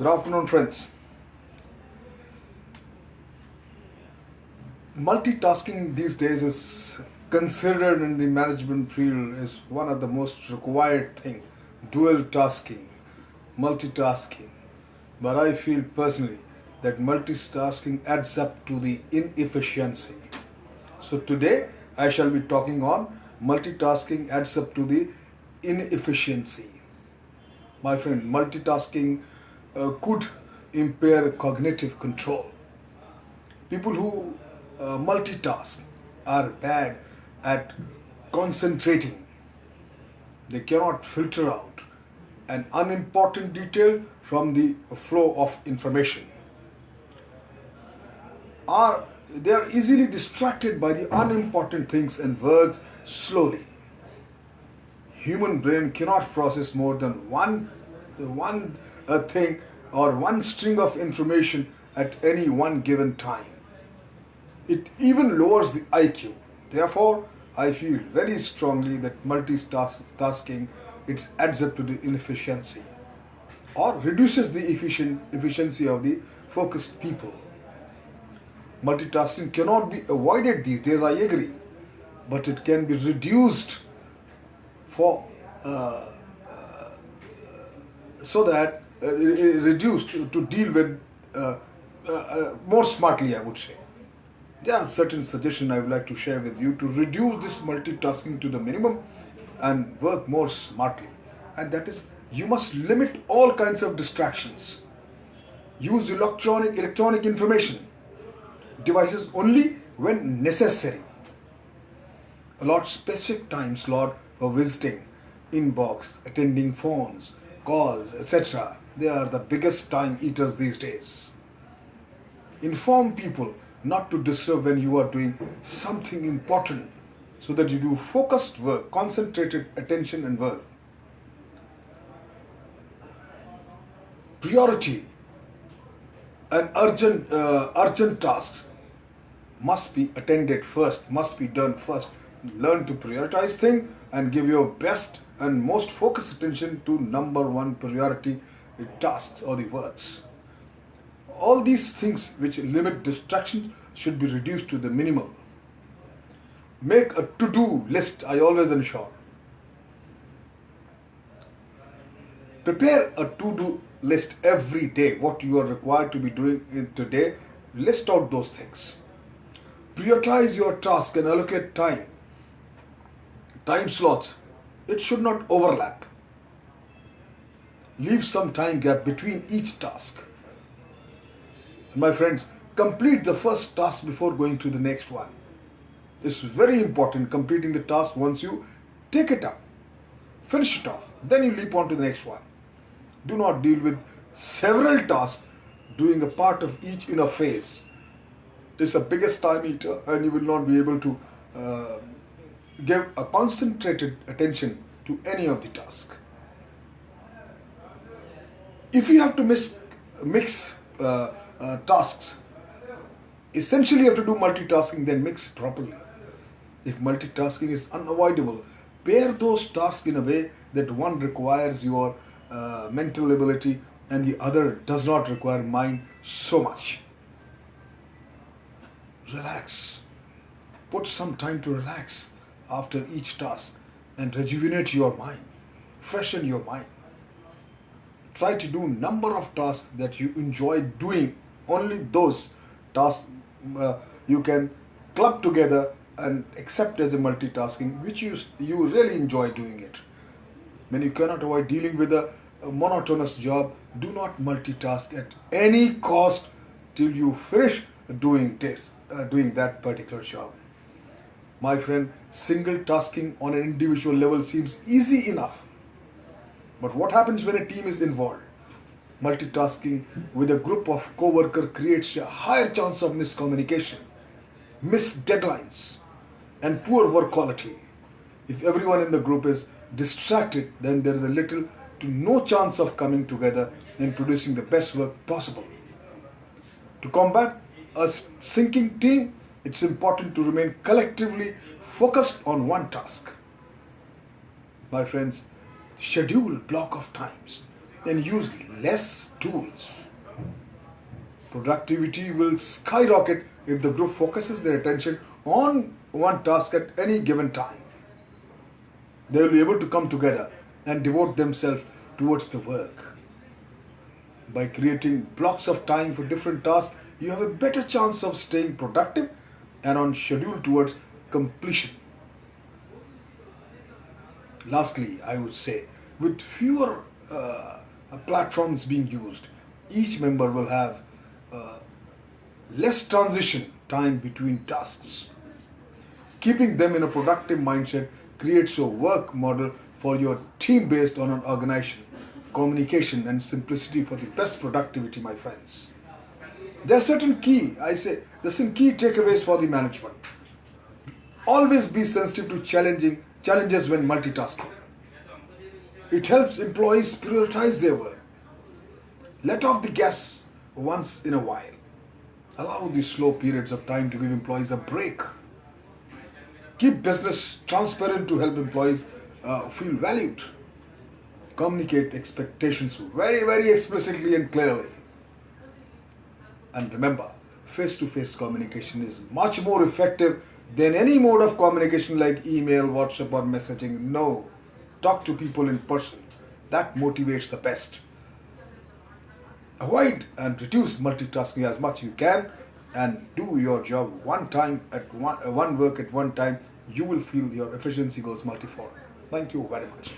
Good afternoon, friends. Multitasking these days is considered in the management field as one of the most required thing. Dual tasking, multitasking. But I feel personally that multitasking adds up to the inefficiency. So today I shall be talking on multitasking adds up to the inefficiency. My friend, multitasking could impair cognitive control. People who multitask are bad at concentrating. They cannot filter out an unimportant detail from the flow of information. They are easily distracted by the unimportant things and works slowly. Human brain cannot process more than one thing or one string of information at any one given time. It even lowers the IQ. Therefore, I feel very strongly that multitasking it adds up to the inefficiency or reduces the efficiency of the focused people. Multitasking cannot be avoided these days, I agree, but it can be reduced for reduced to deal with more smartly, I would say. There are certain suggestions I would like to share with you to reduce this multitasking to the minimum and work more smartly. And that is, you must limit all kinds of distractions. Use electronic information devices only when necessary. Allot specific time slot for visiting, inbox, attending phones, calls, etc. They are the biggest time eaters these days. Inform people not to disturb when you are doing something important so that you do focused work, concentrated attention and work. Priority and urgent tasks must be attended first, must be done first. Learn to prioritize things and give your best and most focused attention to number one priority tasks or the works. All these things which limit distraction should be reduced to the minimum. Make a to-do list, I always ensure. Prepare a to-do list every day, what you are required to be doing in today. List out those things. Prioritize your task and allocate time slots. It should not overlap. Leave some time gap between each task. And my friends, complete the first task before going to the next one. It's very important, completing the task. Once you take it up, finish it off, then you leap on to the next one. Do not deal with several tasks, doing a part of each in a phase. This is the biggest time eater and you will not be able to give a concentrated attention to any of the tasks. If you have to mix tasks, essentially you have to do multitasking, then mix properly. If multitasking is unavoidable, pair those tasks in a way that one requires your mental ability and the other does not require mind so much. Relax. Put some time to relax after each task and rejuvenate your mind, freshen your mind. Try to do number of tasks that you enjoy doing. Only those tasks you can club together and accept as a multitasking, which you really enjoy doing it. When you cannot avoid dealing with a monotonous job, do not multitask at any cost till you finish doing that particular job. My friend, single tasking on an individual level seems easy enough. But what happens when a team is involved? Multitasking with a group of co-workers creates a higher chance of miscommunication, missed deadlines, and poor work quality. If everyone in the group is distracted, then there is a little to no chance of coming together and producing the best work possible. To combat a sinking team, it's important to remain collectively focused on one task. My friends, schedule block of times and use less tools. Productivity will skyrocket if the group focuses their attention on one task at any given time. They will be able to come together and devote themselves towards the work. By creating blocks of time for different tasks, you have a better chance of staying productive and on schedule towards completion. Lastly, I would say, with fewer platforms being used, each member will have less transition time between tasks. Keeping them in a productive mindset creates a work model for your team based on an organization, communication, and simplicity for the best productivity, my friends. There are certain key takeaways for the management. Always be sensitive to challenges when multitasking. It helps employees prioritize their work. Let off the gas once in a while. Allow the slow periods of time to give employees a break. Keep business transparent to help employees feel valued. Communicate expectations very, very explicitly and clearly. And remember, face-to-face communication is much more effective than any mode of communication like email, WhatsApp, or messaging. No, talk to people in person. That motivates the best. Avoid and reduce multitasking as much as you can and do your job one work at one time. You will feel your efficiency goes multifold. Thank you very much.